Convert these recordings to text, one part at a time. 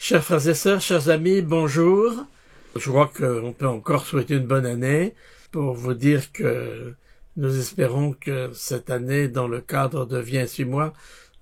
Chers frères et sœurs, chers amis, bonjour. Je crois qu'on peut encore souhaiter une bonne année pour vous dire que nous espérons que cette année, dans le cadre de Viens et suis-moi,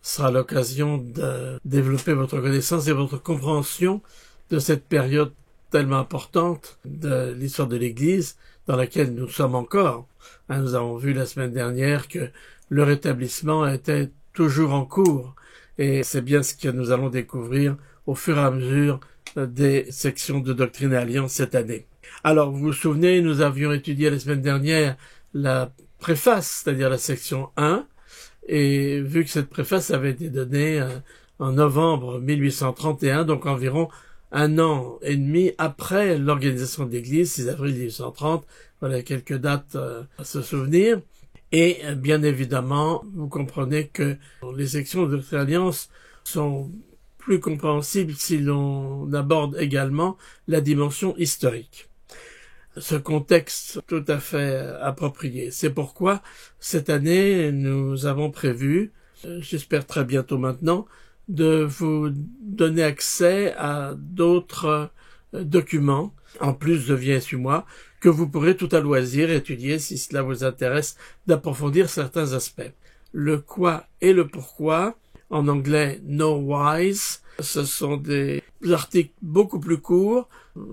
sera l'occasion de développer votre connaissance et votre compréhension de cette période tellement importante de l'histoire de l'Église dans laquelle nous sommes encore. Nous avons vu la semaine dernière que le rétablissement était toujours en cours et c'est bien ce que nous allons découvrir au fur et à mesure des sections de Doctrine et Alliance cette année. Alors, vous vous souvenez, nous avions étudié la semaine dernière la préface, c'est-à-dire la section 1, et vu que cette préface avait été donnée en novembre 1831, donc environ un an et demi après l'organisation de l'Église, 6 avril 1830, voilà quelques dates à se souvenir. Et bien évidemment, vous comprenez que les sections de Doctrine et Alliance sont plus compréhensibles si l'on aborde également la dimension historique. Ce contexte tout à fait approprié. C'est pourquoi cette année, nous avons prévu, j'espère très bientôt maintenant, de vous donner accès à d'autres documents, en plus de Viens et suis-moi, que vous pourrez tout à loisir étudier si cela vous intéresse d'approfondir certains aspects. Le quoi et le pourquoi, en anglais Know Whys, ce sont des articles beaucoup plus courts,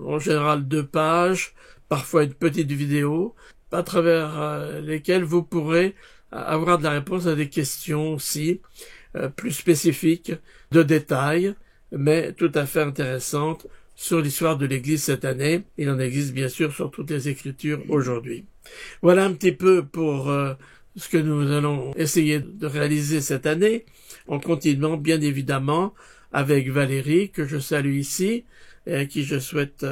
en général 2 pages, parfois une petite vidéo, à travers lesquelles vous pourrez avoir de la réponse à des questions aussi plus spécifiques, de détails, mais tout à fait intéressantes sur l'histoire de l'Église cette année. Il en existe bien sûr sur toutes les Écritures aujourd'hui. Voilà un petit peu pour ce que nous allons essayer de réaliser cette année, en continuant bien évidemment avec Valérie, que je salue ici, et à qui je souhaite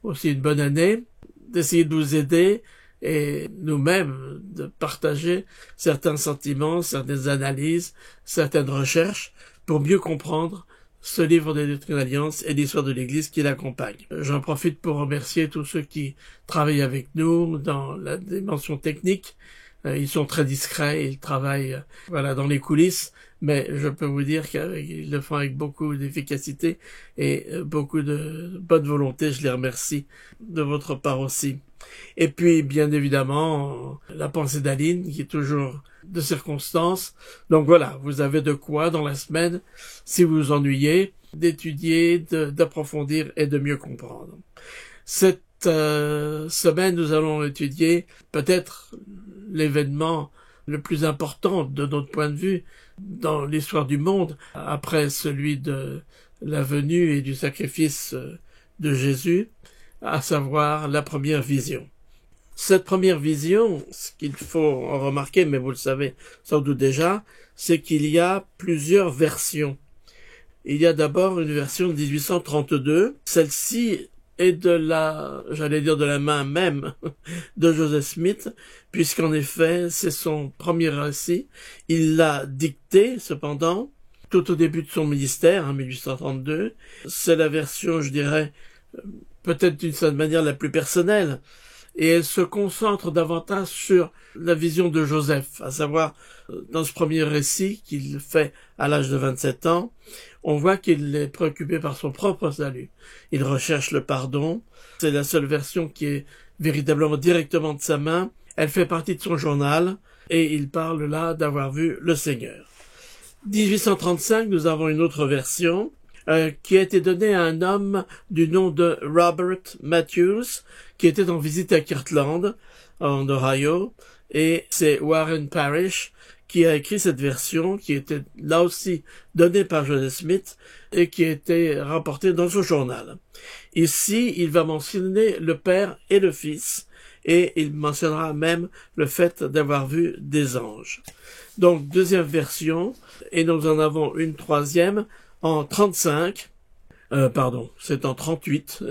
aussi une bonne année, d'essayer de vous aider et nous-mêmes de partager certains sentiments, certaines analyses, certaines recherches pour mieux comprendre ce livre de Doctrine et Alliance et l'histoire de l'Église qui l'accompagne. J'en profite pour remercier tous ceux qui travaillent avec nous dans la dimension technique. Ils sont très discrets, ils travaillent dans les coulisses, mais je peux vous dire qu'ils le font avec beaucoup d'efficacité et beaucoup de bonne volonté. Je les remercie de votre part aussi. Et puis, bien évidemment, la pensée d'Aline, qui est toujours de circonstance. Donc voilà, vous avez de quoi dans la semaine, si vous vous ennuyez, d'étudier, d'approfondir et de mieux comprendre. Cette semaine, nous allons étudier peut-être l'événement le plus important de notre point de vue dans l'histoire du monde, après celui de la venue et du sacrifice de Jésus, à savoir la première vision. Cette première vision, ce qu'il faut en remarquer, mais vous le savez sans doute déjà, c'est qu'il y a plusieurs versions. Il y a d'abord une version de 1832, celle-ci est de la main même de Joseph Smith, puisqu'en effet, c'est son premier récit. Il l'a dicté, cependant, tout au début de son ministère, en 1832. C'est la version, je dirais, peut-être d'une certaine manière la plus personnelle, et elle se concentre davantage sur la vision de Joseph, à savoir, dans ce premier récit qu'il fait à l'âge de 27 ans, on voit qu'il est préoccupé par son propre salut. Il recherche le pardon. C'est la seule version qui est véritablement directement de sa main. Elle fait partie de son journal et il parle là d'avoir vu le Seigneur. 1835, nous avons une autre version qui a été donnée à un homme du nom de Robert Matthews, qui était en visite à Kirtland, en Ohio, et c'est Warren Parrish qui a écrit cette version, qui était là aussi donnée par Joseph Smith et qui a été rapportée dans son journal. Ici, il va mentionner le Père et le Fils, et il mentionnera même le fait d'avoir vu des anges. Donc, deuxième version, et nous en avons une troisième en 35, c'est en 38.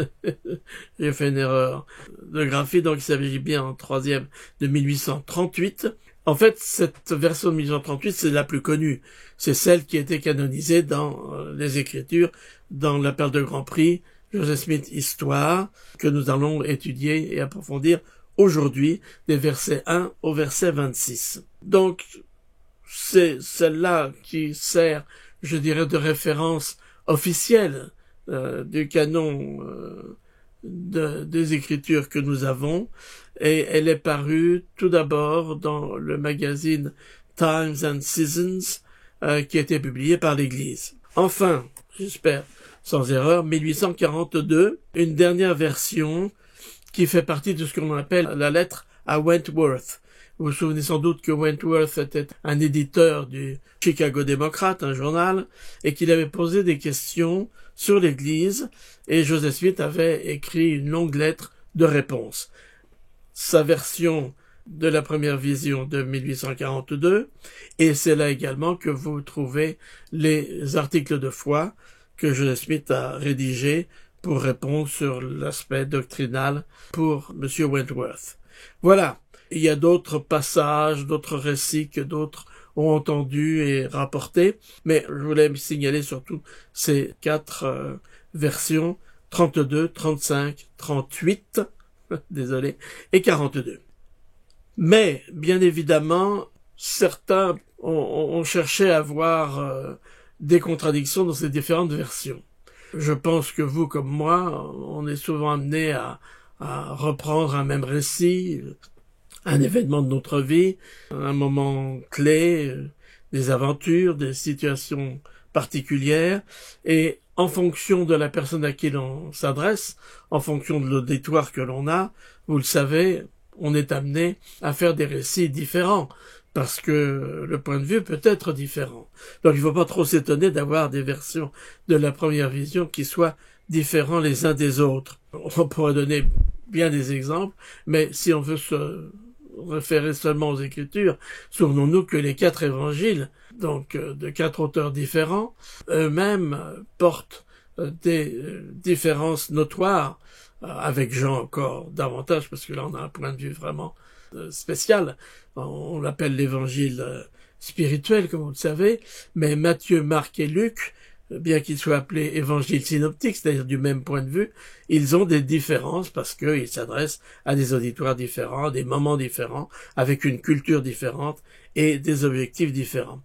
J'ai fait une erreur de graphie, donc il s'agit bien en troisième de 1838. En fait, cette version de 1838, c'est la plus connue. C'est celle qui a été canonisée dans les Écritures, dans la Perle de Grand Prix, Joseph Smith Histoire, que nous allons étudier et approfondir aujourd'hui, des versets 1 au verset 26. Donc, c'est celle-là qui sert, je dirais, de référence officielle du canon des Écritures que nous avons, et elle est parue tout d'abord dans le magazine Times and Seasons, qui a été publié par l'Église. Enfin, j'espère sans erreur, 1842, une dernière version qui fait partie de ce qu'on appelle la lettre à Wentworth. Vous vous souvenez sans doute que Wentworth était un éditeur du Chicago Democrat, un journal, et qu'il avait posé des questions sur l'Église, et Joseph Smith avait écrit une longue lettre de réponse. Sa version de la première vision de 1842, et c'est là également que vous trouvez les articles de foi que Joseph Smith a rédigés pour répondre sur l'aspect doctrinal pour M. Wentworth. Voilà. Il y a d'autres passages, d'autres récits que d'autres ont entendus et rapportés, mais je voulais me signaler surtout ces 4 versions, 32, 35, 38, désolé, et 42. Mais, bien évidemment, certains ont cherché à voir des contradictions dans ces différentes versions. Je pense que vous, comme moi, on est souvent amené à reprendre un même récit, un événement de notre vie, un moment clé, des aventures, des situations particulières, et en fonction de la personne à qui l'on s'adresse, en fonction de l'auditoire que l'on a, vous le savez, on est amené à faire des récits différents, parce que le point de vue peut être différent. Donc il ne faut pas trop s'étonner d'avoir des versions de la première vision qui soient différents les uns des autres. On pourrait donner bien des exemples, mais si on veut se référer seulement aux Écritures, souvenons-nous que les 4 évangiles, donc de 4 auteurs différents, eux-mêmes portent des différences notoires, avec Jean encore davantage, parce que là on a un point de vue vraiment spécial. On l'appelle l'évangile spirituel, comme vous le savez, mais Matthieu, Marc et Luc, bien qu'ils soient appelés évangiles synoptiques, c'est-à-dire du même point de vue, ils ont des différences parce qu'ils s'adressent à des auditoires différents, des moments différents, avec une culture différente et des objectifs différents.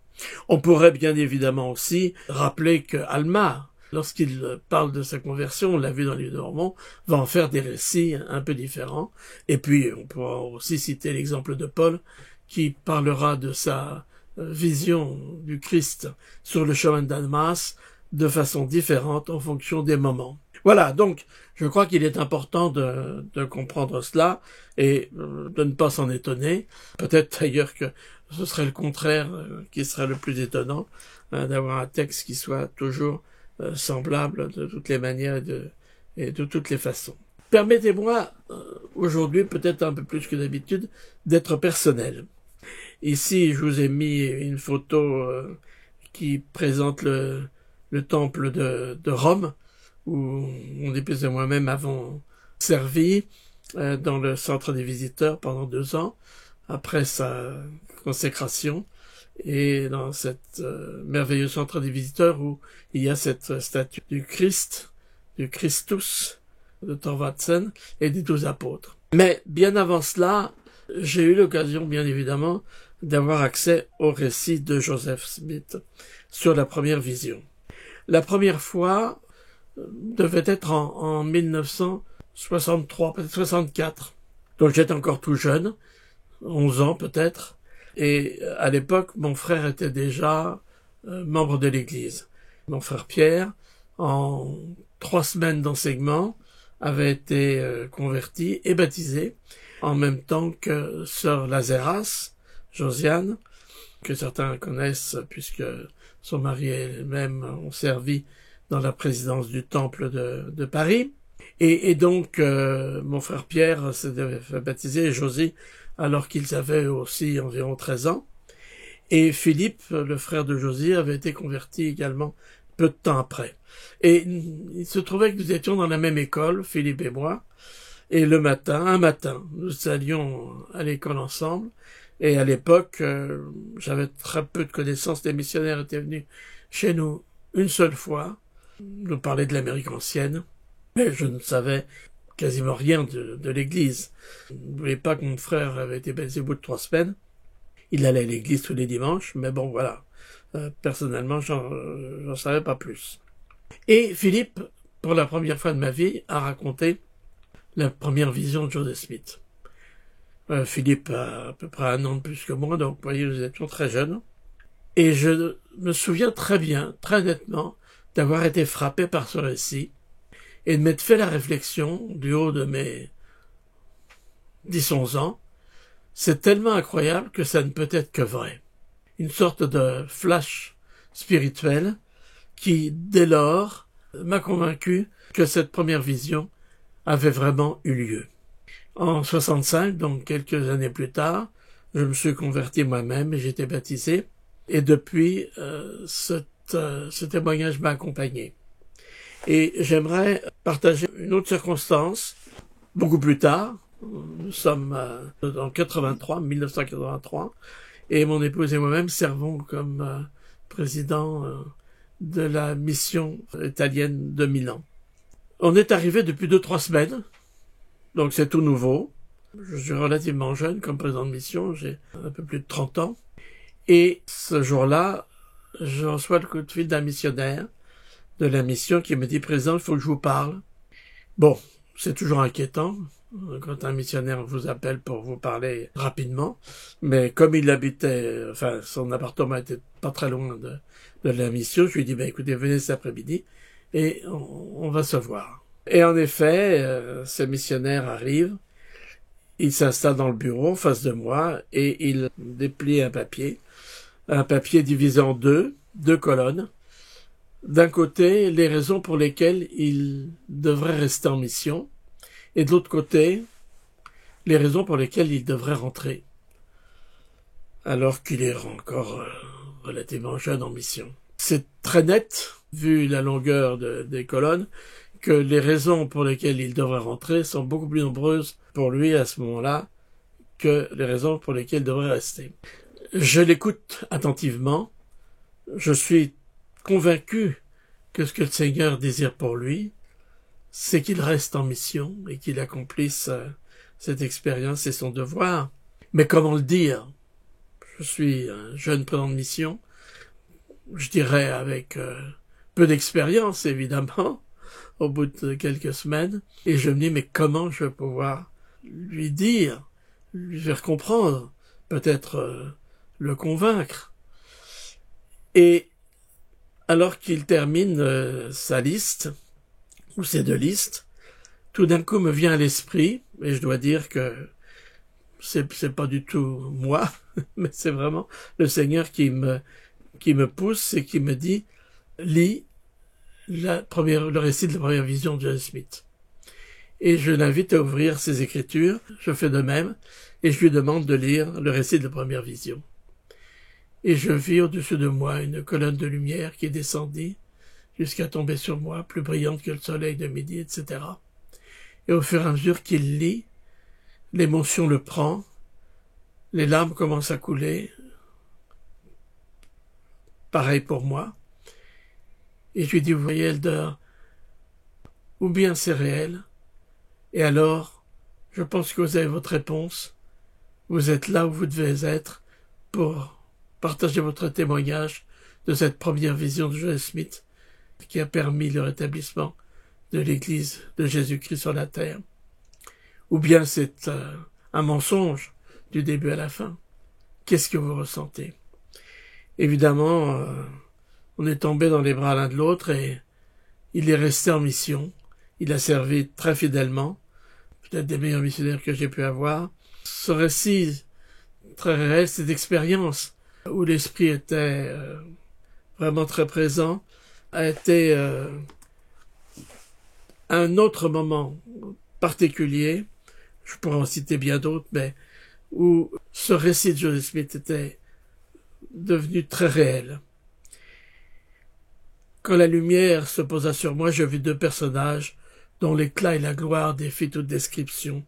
On pourrait bien évidemment aussi rappeler que Alma, lorsqu'il parle de sa conversion, on l'a vu dans les livres de Mormon, va en faire des récits un peu différents. Et puis, on pourra aussi citer l'exemple de Paul, qui parlera de sa vision du Christ sur le chemin de Damas de façon différente en fonction des moments. Voilà, donc je crois qu'il est important de comprendre cela et de ne pas s'en étonner. Peut-être d'ailleurs que ce serait le contraire qui serait le plus étonnant, d'avoir un texte qui soit toujours semblable de toutes les manières et de toutes les façons. Permettez-moi aujourd'hui, peut-être un peu plus que d'habitude, d'être personnel. Ici, je vous ai mis une photo qui présente le temple de Rome, où mon épouse et moi-même avons servi dans le centre des visiteurs pendant 2 ans, après sa consécration, et dans cet merveilleux centre des visiteurs où il y a cette statue du Christ, du Christus, de Thorvaldsen, et des 12 apôtres. Mais bien avant cela, j'ai eu l'occasion, bien évidemment, d'avoir accès au récit de Joseph Smith sur la première vision. La première fois devait être en 1963, peut-être 64. Donc j'étais encore tout jeune, 11 ans peut-être, et à l'époque, mon frère était déjà membre de l'Église. Mon frère Pierre, en 3 semaines d'enseignement, avait été converti et baptisé, en même temps que sœur Lazéras, Josiane, que certains connaissent puisque son mari et elle-même ont servi dans la présidence du Temple de Paris. Et donc, mon frère Pierre s'est fait baptiser, et Josie, alors qu'ils avaient aussi environ 13 ans. Et Philippe, le frère de Josie, avait été converti également peu de temps après. Et il se trouvait que nous étions dans la même école, Philippe et moi, et un matin, nous allions à l'école ensemble, et à l'époque, j'avais très peu de connaissances. Les missionnaires étaient venus chez nous une seule fois, nous parler de l'Amérique ancienne, mais je ne savais quasiment rien de l'Église. N'oubliez pas que mon frère avait été baptisé au bout de 3 semaines. Il allait à l'église tous les dimanches, mais bon, voilà. Personnellement, j'en savais pas plus. Et Philippe pour la première fois de ma vie, à raconter la première vision de Joseph Smith. Philippe a à peu près 1 an de plus que moi, donc vous voyez, nous étions très jeunes. Et je me souviens très bien, très nettement, d'avoir été frappé par ce récit et de m'être fait la réflexion, du haut de mes 10-11 ans, c'est tellement incroyable que ça ne peut être que vrai. Une sorte de flash spirituel qui, dès lors, m'a convaincu que cette première vision avait vraiment eu lieu. En 65, donc quelques années plus tard, je me suis converti moi-même et j'ai été baptisé. Et depuis, ce témoignage m'a accompagné. Et j'aimerais partager une autre circonstance, beaucoup plus tard. Nous sommes en 1983, et mon épouse et moi-même servons comme président de la mission italienne de Milan. On est arrivé depuis 2-3 semaines, donc c'est tout nouveau. Je suis relativement jeune comme président de mission, j'ai un peu plus de 30 ans. Et ce jour-là, je reçois le coup de fil d'un missionnaire de la mission qui me dit « Président, il faut que je vous parle ». Bon, c'est toujours inquiétant quand un missionnaire vous appelle pour vous parler rapidement, mais comme il habitait, enfin son appartement était pas très loin de la mission, je lui dis « écoutez, venez cet après-midi et on va se voir ». Et en effet, ce missionnaire arrive, il s'installe dans le bureau en face de moi et il déplie un papier divisé en deux colonnes. D'un côté, les raisons pour lesquelles il devrait rester en mission, et de l'autre côté, les raisons pour lesquelles il devrait rentrer, alors qu'il est encore relativement jeune en mission. C'est très net, vu la longueur des colonnes, que les raisons pour lesquelles il devrait rentrer sont beaucoup plus nombreuses pour lui à ce moment-là que les raisons pour lesquelles il devrait rester. Je l'écoute attentivement. Je suis convaincu que ce que le Seigneur désire pour lui, c'est qu'il reste en mission et qu'il accomplisse cette expérience et son devoir. Mais comment le dire? Je suis un jeune président de mission, je dirais avec peu d'expérience évidemment, au bout de quelques semaines, et je me dis mais comment je vais pouvoir lui dire, lui faire comprendre, peut-être le convaincre. Et alors qu'il termine sa liste, ou ses 2 listes, tout d'un coup me vient à l'esprit, et je dois dire que c'est pas du tout moi, mais c'est vraiment le Seigneur qui me pousse et qui me dit « Lis le récit de la première vision de Joseph Smith ». Et je l'invite à ouvrir ses écritures, je fais de même, et je lui demande de lire le récit de la première vision. Et je vis au-dessus de moi une colonne de lumière qui descendit jusqu'à tomber sur moi, plus brillante que le soleil de midi, etc. Et au fur et à mesure qu'il lit, l'émotion le prend, les larmes commencent à couler, pareil pour moi. Et je lui dis, vous voyez, Elder, ou bien c'est réel, et alors, je pense que vous avez votre réponse, vous êtes là où vous devez être pour partager votre témoignage de cette première vision de Joseph Smith qui a permis le rétablissement de l'Église de Jésus-Christ sur la terre. Ou bien c'est un mensonge du début à la fin. Qu'est-ce que vous ressentez? Évidemment, on est tombé dans les bras l'un de l'autre et il est resté en mission. Il a servi très fidèlement, peut-être des meilleurs missionnaires que j'ai pu avoir. Ce récit très réel, cette expérience où l'esprit était vraiment très présent, a été un autre moment particulier, je pourrais en citer bien d'autres, mais où ce récit de Joseph Smith était devenu très réel. Quand la lumière se posa sur moi, je vis 2 personnages dont l'éclat et la gloire défient toute description,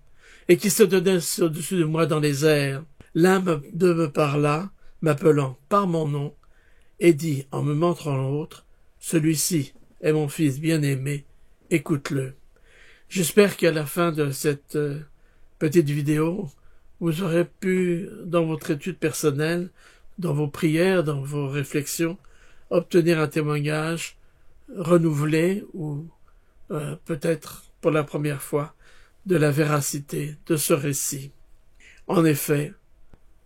et qui se donnaient au-dessus de moi dans les airs. L'un me parla, m'appelant par mon nom, et dit, en me montrant l'autre, « Celui-ci est mon fils bien-aimé, écoute-le. » J'espère qu'à la fin de cette petite vidéo, vous aurez pu, dans votre étude personnelle, dans vos prières, dans vos réflexions, obtenir un témoignage renouvelé ou peut-être pour la première fois, de la véracité de ce récit. En effet,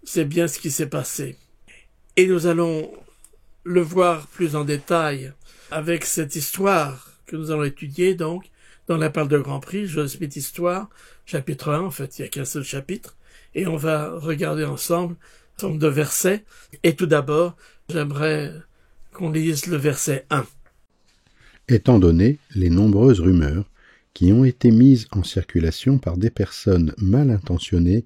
c'est bien ce qui s'est passé. Et nous allons le voir plus en détail avec cette histoire que nous allons étudier donc dans la parole de Grand Prix, Joseph Smith Histoire, chapitre 1, en fait, il n'y a qu'un seul chapitre, et on va regarder ensemble un certain nombre de versets. Et tout d'abord, j'aimerais qu'on lise le verset 1. Étant donné les nombreuses rumeurs qui ont été mises en circulation par des personnes mal intentionnées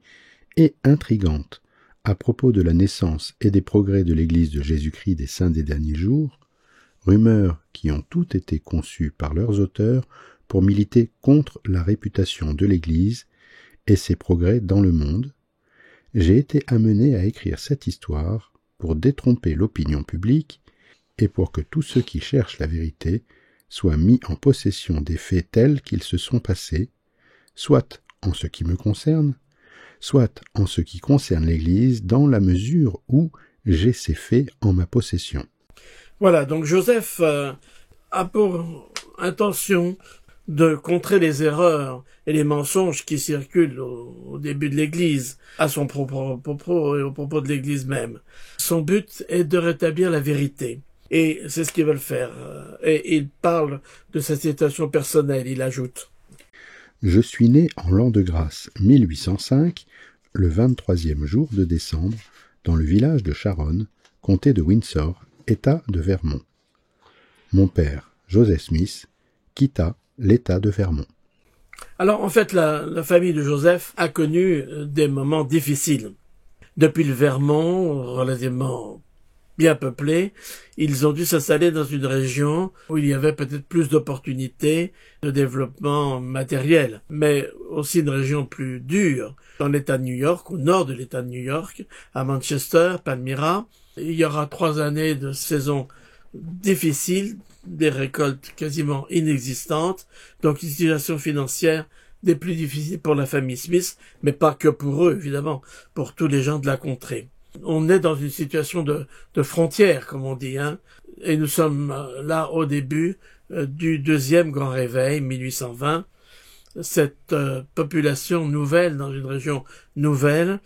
et intrigantes à propos de la naissance et des progrès de l'Église de Jésus-Christ des Saints des derniers jours, rumeurs qui ont toutes été conçues par leurs auteurs pour militer contre la réputation de l'Église et ses progrès dans le monde, j'ai été amené à écrire cette histoire pour détromper l'opinion publique et pour que tous ceux qui cherchent la vérité soient mis en possession des faits tels qu'ils se sont passés, soit en ce qui me concerne, soit en ce qui concerne l'Église, dans la mesure où j'ai ces faits en ma possession. Voilà, donc Joseph a pour intention de contrer les erreurs et les mensonges qui circulent au début de l'Église, à son propos et au propos de l'Église même. Son but est de rétablir la vérité. Et c'est ce qu'ils veulent faire. Et il parle de sa situation personnelle, il ajoute. Je suis né en l'an de grâce 1805, le 23e jour de décembre, dans le village de Sharon, comté de Windsor, État de Vermont. Mon père, Joseph Smith, quitta l'État de Vermont. Alors en fait, la famille de Joseph a connu des moments difficiles. Depuis le Vermont, relativement bien peuplé, ils ont dû s'installer dans une région où il y avait peut-être plus d'opportunités de développement matériel, mais aussi une région plus dure, dans l'État de New York, au nord de l'État de New York, à Manchester, Palmyra. Il y aura 3 années de saison difficile, des récoltes quasiment inexistantes, donc une situation financière des plus difficiles pour la famille Smith, mais pas que pour eux, évidemment, pour tous les gens de la contrée. On est dans une situation de frontière, comme on dit, hein, et nous sommes là au début du deuxième grand réveil, 1820. Cette population nouvelle, dans une région nouvelle,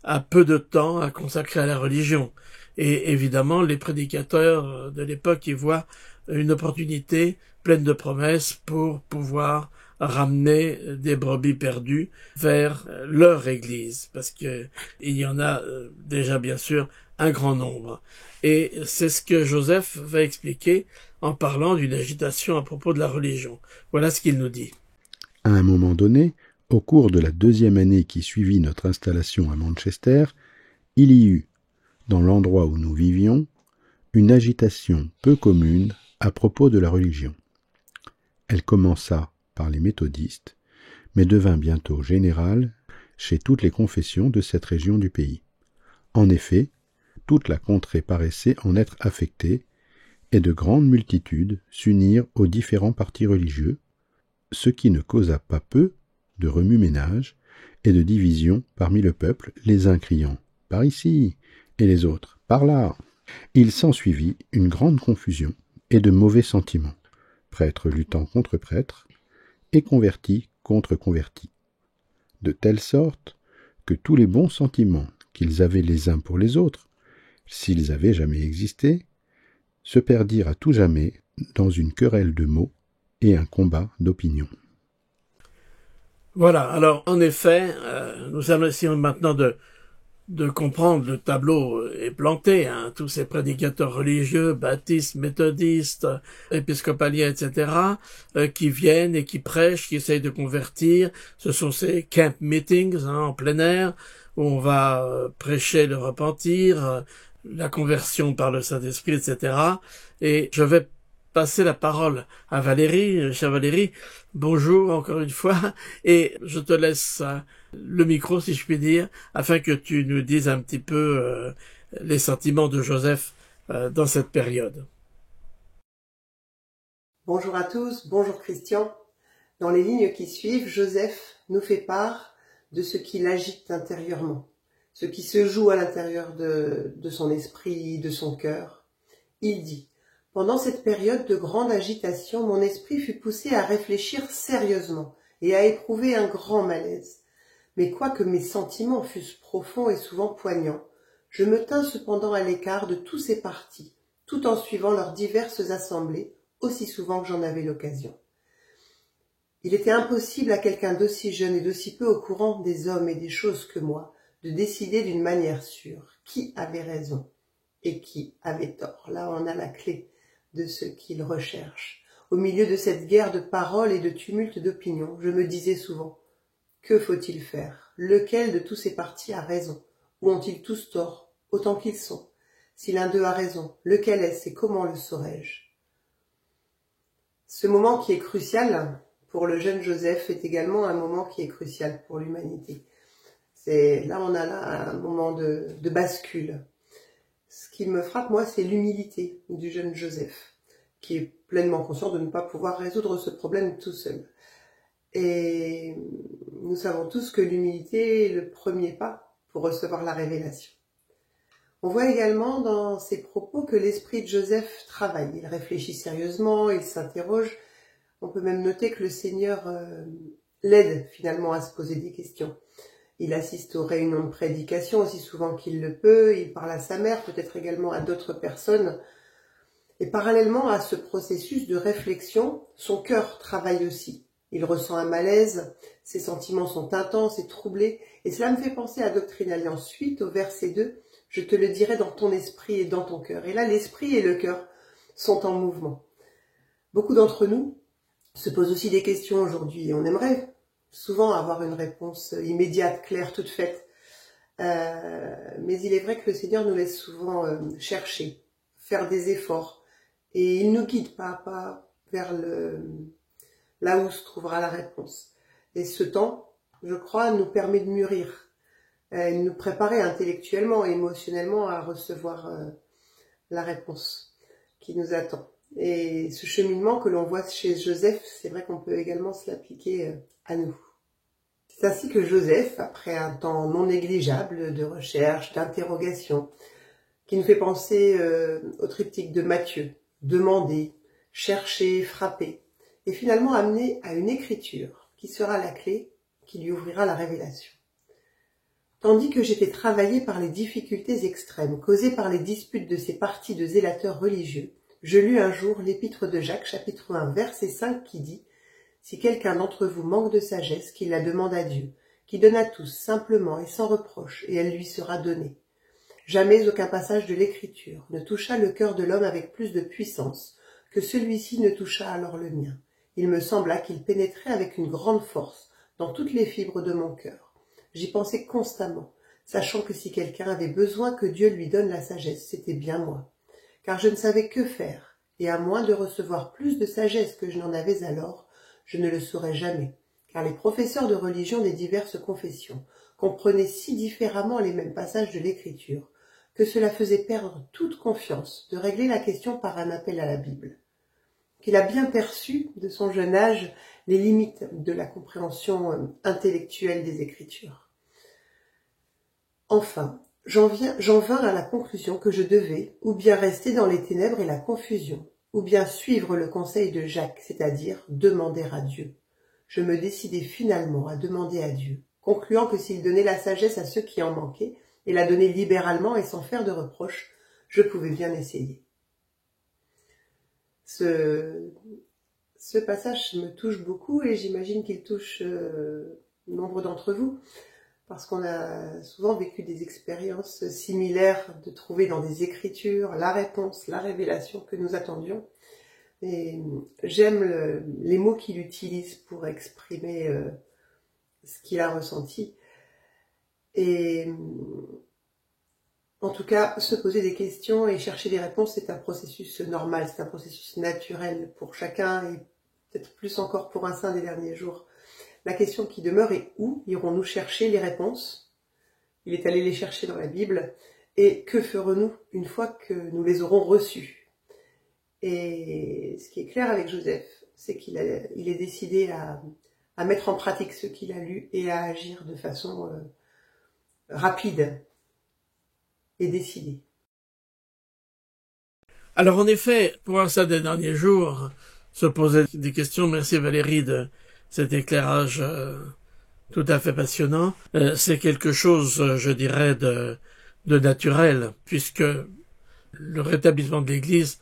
a peu de temps à consacrer à la religion. Et évidemment, les prédicateurs de l'époque y voient une opportunité pleine de promesses pour pouvoir ramener des brebis perdues vers leur église, parce que il y en a déjà bien sûr un grand nombre. Et c'est ce que Joseph va expliquer en parlant d'une agitation à propos de la religion. Voilà ce qu'il nous dit. À un moment donné, au cours de la 2e année qui suivit notre installation à Manchester, il y eut, dans l'endroit où nous vivions, une agitation peu commune à propos de la religion. Elle commença par les méthodistes, mais devint bientôt générale chez toutes les confessions de cette région du pays. En effet, toute la contrée paraissait en être affectée, et de grandes multitudes s'unirent aux différents partis religieux, ce qui ne causa pas peu de remue-ménage et de division parmi le peuple, les uns criant « par ici » et les autres « par là ». Il s'ensuivit une grande confusion et de mauvais sentiments, prêtres luttant contre prêtres, et convertis contre convertis, de telle sorte que tous les bons sentiments qu'ils avaient les uns pour les autres, s'ils avaient jamais existé, se perdirent à tout jamais dans une querelle de mots et un combat d'opinions. Voilà, alors en effet, nous allons essayer maintenant de comprendre le tableau est planté, hein, tous ces prédicateurs religieux, baptistes, méthodistes, épiscopaliens, etc., qui viennent et qui prêchent, qui essayent de convertir. Ce sont ces camp meetings en plein air où on va prêcher le repentir, la conversion par le Saint-Esprit, etc. Et je vais passer la parole à Valérie. Chère Valérie, bonjour encore une fois, et je te laisse le micro, si je puis dire, afin que tu nous dises un petit peu les sentiments de Joseph dans cette période. Bonjour à tous, bonjour Christian. Dans les lignes qui suivent, Joseph nous fait part de ce qui l'agite intérieurement, ce qui se joue à l'intérieur de son esprit, de son cœur. Il dit: Pendant cette période de grande agitation, mon esprit fut poussé à réfléchir sérieusement et à éprouver un grand malaise. Mais quoique mes sentiments fussent profonds et souvent poignants, je me tins cependant à l'écart de tous ces partis, tout en suivant leurs diverses assemblées, aussi souvent que j'en avais l'occasion. Il était impossible à quelqu'un d'aussi jeune et d'aussi peu au courant des hommes et des choses que moi, de décider d'une manière sûre qui avait raison et qui avait tort. Là, on a la clé de ce qu'il recherche. Au milieu de cette guerre de paroles et de tumulte d'opinions, je me disais souvent, que faut-il faire? Lequel de tous ces partis a raison? Ou ont-ils tous tort, autant qu'ils sont? Si l'un d'eux a raison, lequel est-ce et comment le saurais-je? Ce moment qui est crucial pour le jeune Joseph est également un moment qui est crucial pour l'humanité. Là, on a là un moment de bascule. Ce qui me frappe, moi, c'est l'humilité du jeune Joseph, qui est pleinement conscient de ne pas pouvoir résoudre ce problème tout seul. Et nous savons tous que l'humilité est le premier pas pour recevoir la révélation. On voit également dans ses propos que l'esprit de Joseph travaille. Il réfléchit sérieusement, il s'interroge. On peut même noter que le Seigneur l'aide finalement à se poser des questions. Il assiste aux réunions de prédication aussi souvent qu'il le peut, il parle à sa mère, peut-être également à d'autres personnes. Et parallèlement à ce processus de réflexion, son cœur travaille aussi. Il ressent un malaise, ses sentiments sont intenses et troublés, et cela me fait penser à Doctrine Alliance 8, au verset 2, « Je te le dirai dans ton esprit et dans ton cœur ». Et là, l'esprit et le cœur sont en mouvement. Beaucoup d'entre nous se posent aussi des questions aujourd'hui, et on aimerait souvent avoir une réponse immédiate, claire, toute faite. Mais il est vrai que le Seigneur nous laisse souvent chercher, faire des efforts, et il nous guide pas à pas vers là où se trouvera la réponse. Et ce temps, je crois, nous permet de mûrir, de nous préparer intellectuellement et émotionnellement à recevoir la réponse qui nous attend. Et ce cheminement que l'on voit chez Joseph, c'est vrai qu'on peut également se l'appliquer à nous. C'est ainsi que Joseph, après un temps non négligeable de recherche, d'interrogation, qui nous fait penser au triptyque de Matthieu, demander, chercher, frapper, est finalement amené à une écriture qui sera la clé qui lui ouvrira la révélation. Tandis que j'étais travaillé par les difficultés extrêmes causées par les disputes de ces partis de zélateurs religieux, je lus un jour l'épître de Jacques, chapitre 1, verset 5, qui dit « Si quelqu'un d'entre vous manque de sagesse, qu'il la demande à Dieu, qui donne à tous simplement et sans reproche, et elle lui sera donnée. » Jamais aucun passage de l'Écriture ne toucha le cœur de l'homme avec plus de puissance que celui-ci ne toucha alors le mien. Il me sembla qu'il pénétrait avec une grande force dans toutes les fibres de mon cœur. J'y pensais constamment, sachant que si quelqu'un avait besoin que Dieu lui donne la sagesse, c'était bien moi. Car je ne savais que faire, et à moins de recevoir plus de sagesse que je n'en avais alors, je ne le saurais jamais, car les professeurs de religion des diverses confessions comprenaient si différemment les mêmes passages de l'Écriture, que cela faisait perdre toute confiance de régler la question par un appel à la Bible. Qu'il a bien perçu, de son jeune âge, les limites de la compréhension intellectuelle des Écritures. Enfin, j'en vins à la conclusion que je devais ou bien rester dans les ténèbres et la confusion, ou bien suivre le conseil de Jacques, c'est-à-dire demander à Dieu. Je me décidai finalement à demander à Dieu, concluant que s'il donnait la sagesse à ceux qui en manquaient, et la donnait libéralement et sans faire de reproches, je pouvais bien essayer. Ce passage me touche beaucoup et j'imagine qu'il touche nombre d'entre vous, parce qu'on a souvent vécu des expériences similaires de trouver dans des écritures la réponse, la révélation que nous attendions. Et j'aime les mots qu'il utilise pour exprimer ce qu'il a ressenti. Et en tout cas, se poser des questions et chercher des réponses, c'est un processus normal, c'est un processus naturel pour chacun et peut-être plus encore pour un saint des derniers jours. La question qui demeure est où irons-nous chercher les réponses? Il est allé les chercher dans la Bible. Et que ferons-nous une fois que nous les aurons reçues? Et ce qui est clair avec Joseph, c'est qu'il est décidé à mettre en pratique ce qu'il a lu et à agir de façon rapide et décidée. Alors en effet, pour ça des derniers jours, se poser des questions. Merci Valérie de cet éclairage tout à fait passionnant. C'est quelque chose, je dirais, de naturel, puisque le rétablissement de l'Église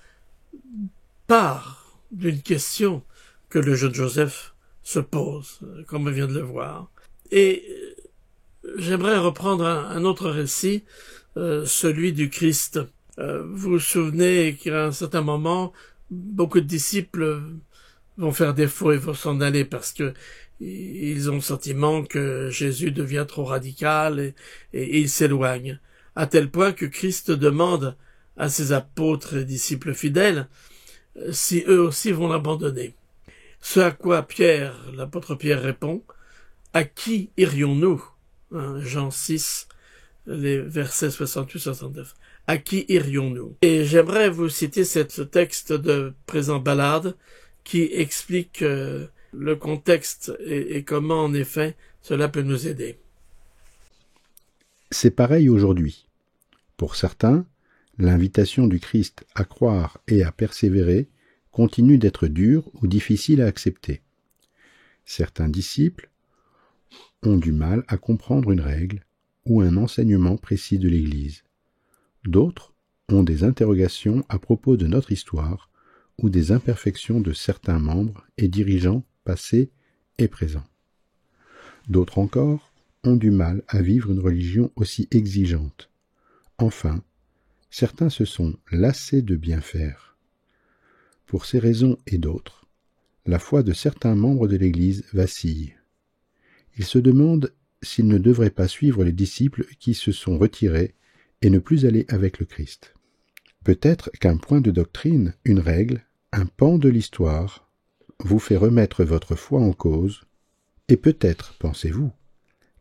part d'une question que le jeune Joseph se pose, comme on vient de le voir. Et j'aimerais reprendre un autre récit, celui du Christ. Vous vous souvenez qu'à un certain moment, beaucoup de disciples vont faire défaut et vont s'en aller parce que ils ont le sentiment que Jésus devient trop radical et ils s'éloignent. À tel point que Christ demande à ses apôtres et disciples fidèles si eux aussi vont l'abandonner. Ce à quoi Pierre, l'apôtre Pierre répond, « À qui irions-nous » Jean 6, les versets 68-69. « À qui irions-nous » Et j'aimerais vous citer ce texte de Présent Ballade qui explique le contexte et comment, en effet, cela peut nous aider. C'est pareil aujourd'hui. Pour certains, l'invitation du Christ à croire et à persévérer continue d'être dure ou difficile à accepter. Certains disciples ont du mal à comprendre une règle ou un enseignement précis de l'Église. D'autres ont des interrogations à propos de notre histoire ou des imperfections de certains membres et dirigeants passés et présents. D'autres encore ont du mal à vivre une religion aussi exigeante. Enfin, certains se sont lassés de bien faire. Pour ces raisons et d'autres, la foi de certains membres de l'Église vacille. Ils se demandent s'ils ne devraient pas suivre les disciples qui se sont retirés et ne plus aller avec le Christ. Peut-être qu'un point de doctrine, une règle, un pan de l'histoire, vous fait remettre votre foi en cause, et peut-être, pensez-vous,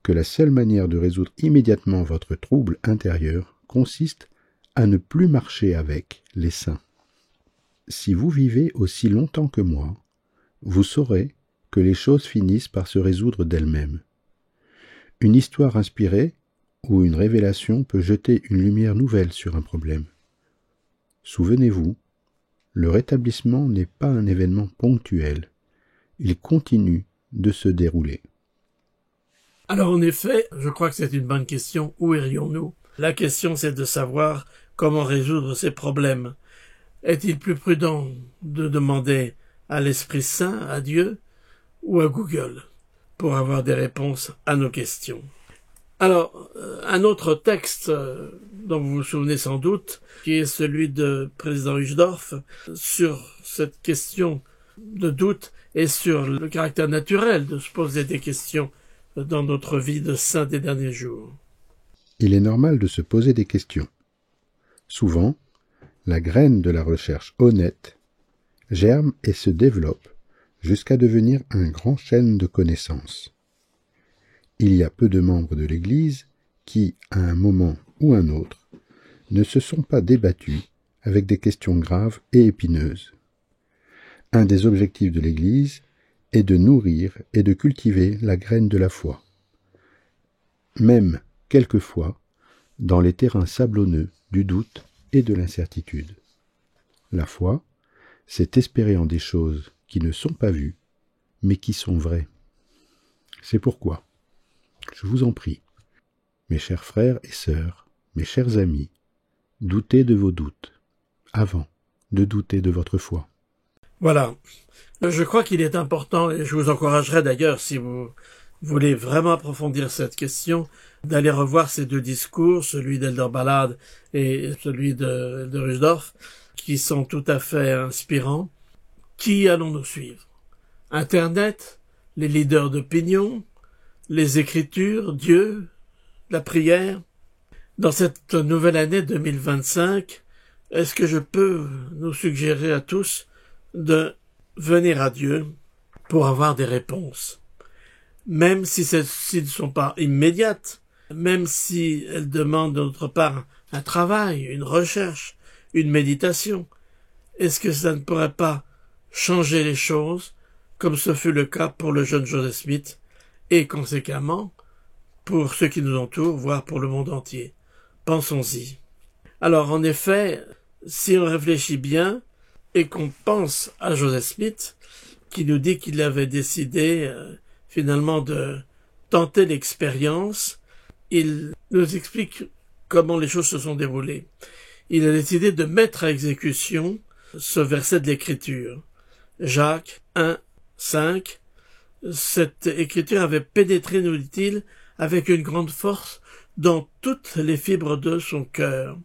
que la seule manière de résoudre immédiatement votre trouble intérieur consiste à ne plus marcher avec les saints. Si vous vivez aussi longtemps que moi, vous saurez que les choses finissent par se résoudre d'elles-mêmes. Une histoire inspirée ou une révélation peut jeter une lumière nouvelle sur un problème. Souvenez-vous, le rétablissement n'est pas un événement ponctuel, il continue de se dérouler. Alors en effet, je crois que c'est une bonne question. Où irions-nous? La question c'est de savoir comment résoudre ces problèmes. Est-il plus prudent de demander à l'Esprit Saint, à Dieu, ou à Google, pour avoir des réponses à nos questions? Alors, un autre texte dont vous vous souvenez sans doute, qui est celui de président Uchtdorf, sur cette question de doute et sur le caractère naturel de se poser des questions dans notre vie de saint des derniers jours. Il est normal de se poser des questions. Souvent, la graine de la recherche honnête germe et se développe jusqu'à devenir un grand chêne de connaissances. Il y a peu de membres de l'Église qui, à un moment ou un autre, ne se sont pas débattus avec des questions graves et épineuses. Un des objectifs de l'Église est de nourrir et de cultiver la graine de la foi. Même, quelquefois, dans les terrains sablonneux du doute et de l'incertitude. La foi, c'est espérer en des choses qui ne sont pas vues, mais qui sont vraies. C'est pourquoi, je vous en prie, mes chers frères et sœurs, mes chers amis, doutez de vos doutes, avant de douter de votre foi. Voilà. Je crois qu'il est important, et je vous encouragerai d'ailleurs, si vous voulez vraiment approfondir cette question, d'aller revoir ces deux discours, celui d'Elder Ballade et celui de Uchtdorf, qui sont tout à fait inspirants. Qui allons-nous suivre? Internet, les leaders d'opinion, les Écritures, Dieu, la prière? Dans cette nouvelle année 2025, est-ce que je peux nous suggérer à tous de venir à Dieu pour avoir des réponses? Même si celles-ci ne sont pas immédiates, même si elles demandent de notre part un travail, une recherche, une méditation, est-ce que ça ne pourrait pas changer les choses, comme ce fut le cas pour le jeune Joseph Smith, et conséquemment pour ceux qui nous entourent, voire pour le monde entier? Pensons-y. Alors, en effet, si on réfléchit bien et qu'on pense à Joseph Smith, qui nous dit qu'il avait décidé finalement de tenter l'expérience, il nous explique comment les choses se sont déroulées. Il a décidé de mettre à exécution ce verset de l'Écriture. Jacques 1, 5. Cette écriture avait pénétré, nous dit-il, avec une grande force dans toutes les fibres de son cœur.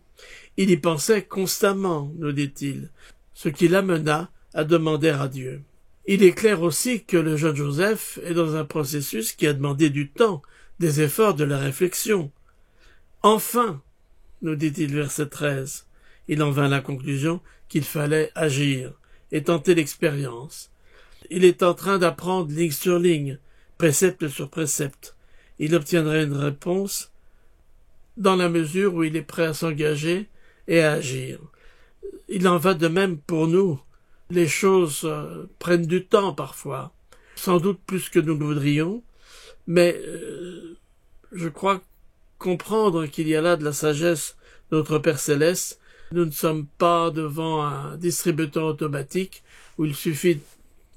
Il y pensait constamment, nous dit-il, ce qui l'amena à demander à Dieu. Il est clair aussi que le jeune Joseph est dans un processus qui a demandé du temps, des efforts, de la réflexion. Enfin, nous dit-il verset 13, il en vint à la conclusion qu'il fallait agir et tenter l'expérience. Il est en train d'apprendre ligne sur ligne, précepte sur précepte. Il obtiendrait une réponse dans la mesure où il est prêt à s'engager et à agir. Il en va de même pour nous. Les choses prennent du temps parfois, sans doute plus que nous le voudrions, mais je crois comprendre qu'il y a là de la sagesse de notre Père Céleste. Nous ne sommes pas devant un distributeur automatique où il suffit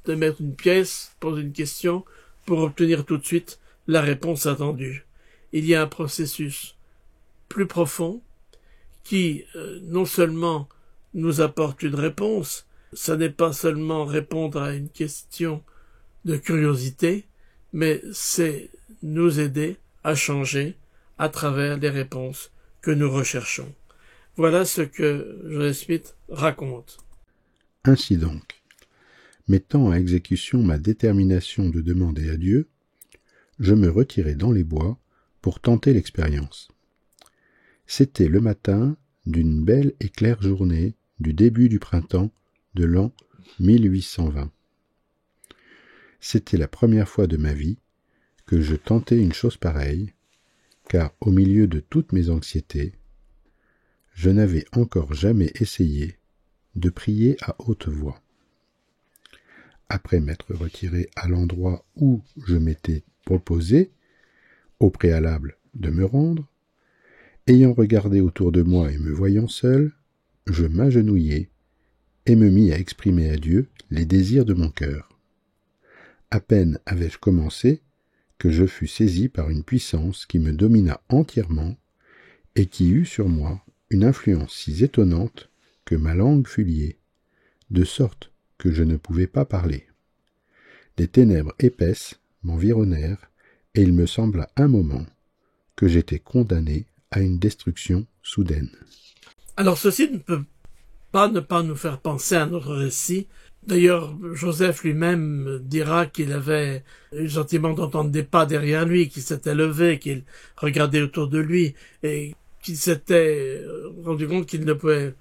de mettre une pièce, poser une question, pour obtenir tout de suite la réponse attendue. Il y a un processus plus profond qui non seulement nous apporte une réponse, ça n'est pas seulement répondre à une question de curiosité, mais c'est nous aider à changer à travers les réponses que nous recherchons. Voilà ce que Joseph Smith raconte. Ainsi donc, mettant à exécution ma détermination de demander à Dieu, je me retirai dans les bois pour tenter l'expérience. C'était le matin d'une belle et claire journée du début du printemps de l'an 1820. C'était la première fois de ma vie que je tentais une chose pareille, car au milieu de toutes mes anxiétés, je n'avais encore jamais essayé de prier à haute voix. Après m'être retiré à l'endroit où je m'étais proposé, au préalable, de me rendre, ayant regardé autour de moi et me voyant seul, je m'agenouillai et me mis à exprimer à Dieu les désirs de mon cœur. À peine avais-je commencé que je fus saisi par une puissance qui me domina entièrement et qui eut sur moi une influence si étonnante que ma langue fut liée, de sorte que je ne pouvais pas parler. Des ténèbres épaisses m'environnèrent et il me sembla un moment que j'étais condamné à une destruction soudaine. Alors ceci ne peut pas ne pas nous faire penser à notre récit. D'ailleurs, Joseph lui-même dira qu'il avait eu le sentiment d'entendre des pas derrière lui, qu'il s'était levé, qu'il regardait autour de lui et qu'il s'était rendu compte qu'il ne pouvait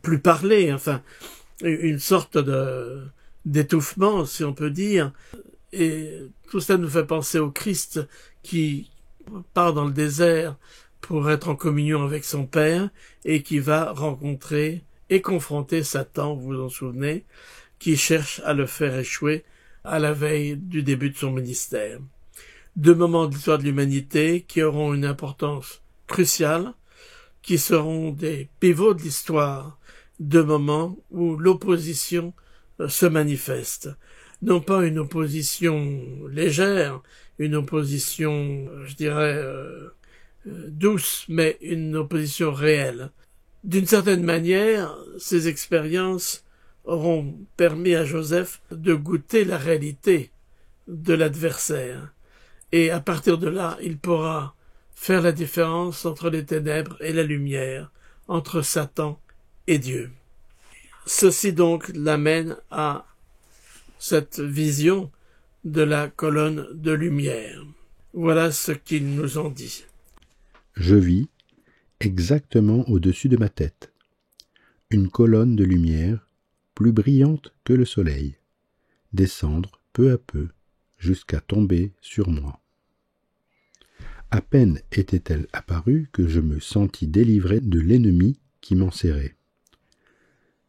plus parler, enfin, une sorte d'étouffement, si on peut dire. Et tout cela nous fait penser au Christ qui part dans le désert pour être en communion avec son Père et qui va rencontrer et confronter Satan, vous vous en souvenez, qui cherche à le faire échouer à la veille du début de son ministère. Deux moments de l'histoire de l'humanité qui auront une importance cruciale, qui seront des pivots de l'histoire, deux moments où l'opposition se manifeste. Non pas une opposition légère, une opposition, je dirais, douce, mais une opposition réelle. D'une certaine manière, ces expériences auront permis à Joseph de goûter la réalité de l'adversaire. Et à partir de là, il pourra faire la différence entre les ténèbres et la lumière, entre Satan et Dieu. Ceci donc l'amène à cette vision de la colonne de lumière. Voilà ce qu'ils nous ont dit. Je vis, exactement au-dessus de ma tête, une colonne de lumière plus brillante que le soleil, descendre peu à peu jusqu'à tomber sur moi. À peine était-elle apparue que je me sentis délivré de l'ennemi qui m'enserrait.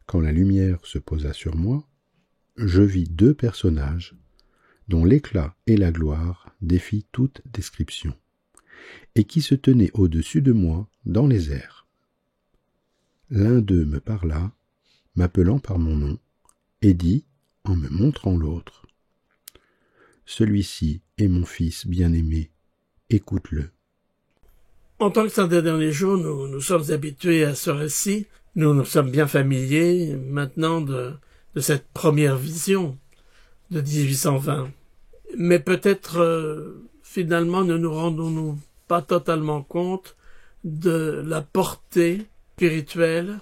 Quand la lumière se posa sur moi, je vis deux personnages dont l'éclat et la gloire défient toute description, et qui se tenaient au-dessus de moi dans les airs. L'un d'eux me parla, m'appelant par mon nom, et dit, en me montrant l'autre, « Celui-ci est mon fils bien-aimé, écoute-le. » En tant que saint des derniers jours, nous sommes habitués à ce récit. Nous sommes bien familiers maintenant de cette première vision de 1820. Mais peut-être finalement ne nous rendons-nous pas totalement compte de la portée spirituelle,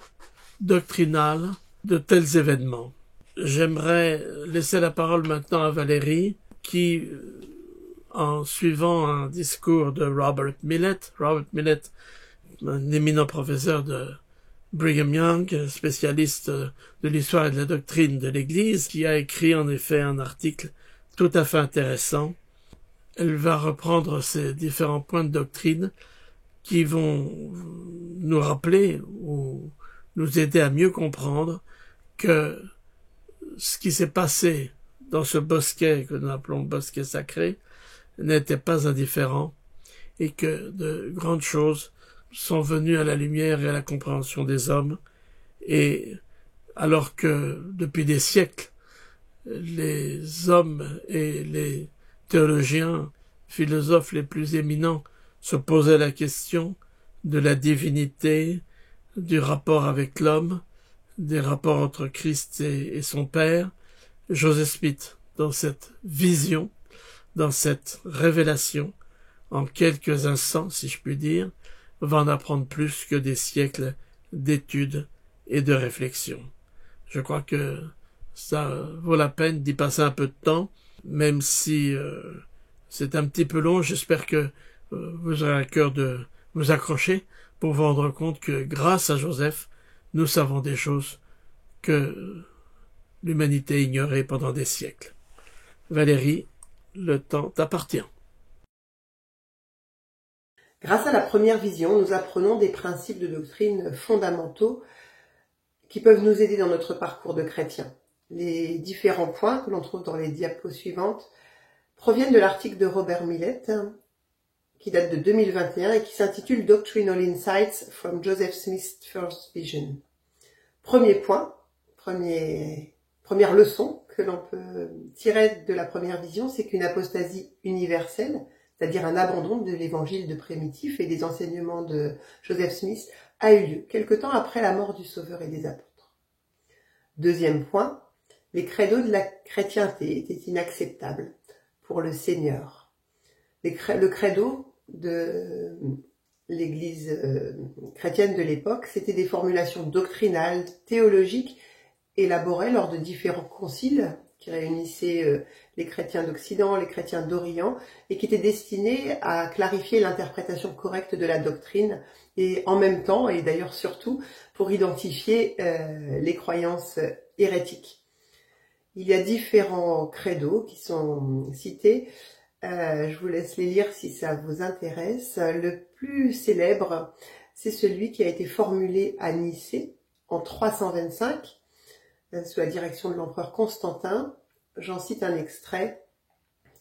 doctrinale de tels événements. J'aimerais laisser la parole maintenant à Valérie qui, en suivant un discours de Robert Millet, un éminent professeur de Brigham Young, spécialiste de l'histoire et de la doctrine de l'Église, qui a écrit en effet un article tout à fait intéressant. Elle va reprendre ces différents points de doctrine qui vont nous rappeler ou nous aider à mieux comprendre que ce qui s'est passé dans ce bosquet que nous appelons bosquet sacré n'était pas indifférent et que de grandes choses sont venues à la lumière et à la compréhension des hommes, et alors que depuis des siècles les hommes et les théologiens, philosophes les plus éminents se posaient la question de la divinité, du rapport avec l'homme, des rapports entre Christ et son Père, Joseph Smith, dans cette vision, dans cette révélation, en quelques instants, si je puis dire, va en apprendre plus que des siècles d'études et de réflexion. Je crois que ça vaut la peine d'y passer un peu de temps, même si c'est un petit peu long. J'espère que vous aurez à cœur de vous accrocher pour vous rendre compte que grâce à Joseph, nous savons des choses que l'humanité ignorait pendant des siècles. Valérie, le temps t'appartient. Grâce à la première vision, nous apprenons des principes de doctrine fondamentaux qui peuvent nous aider dans notre parcours de chrétien. Les différents points que l'on trouve dans les diapos suivantes proviennent de l'article de Robert Millet, qui date de 2021 et qui s'intitule Doctrinal Insights from Joseph Smith's First Vision. Premier point, première leçon que l'on peut tirer de la première vision, c'est qu'une apostasie universelle, c'est-à-dire un abandon de l'évangile de primitif et des enseignements de Joseph Smith, a eu lieu quelque temps après la mort du Sauveur et des apôtres. Deuxième point, les credos de la chrétienté étaient inacceptables pour le Seigneur. Le credo de l'Église chrétienne de l'époque, c'était des formulations doctrinales, théologiques, élaborées lors de différents conciles qui réunissaient les chrétiens d'Occident, les chrétiens d'Orient, et qui étaient destinés à clarifier l'interprétation correcte de la doctrine, et en même temps, et d'ailleurs surtout, pour identifier les croyances hérétiques. Il y a différents credos qui sont cités. Je vous laisse les lire si ça vous intéresse. Le plus célèbre, c'est celui qui a été formulé à Nicée en 325, sous la direction de l'empereur Constantin. J'en cite un extrait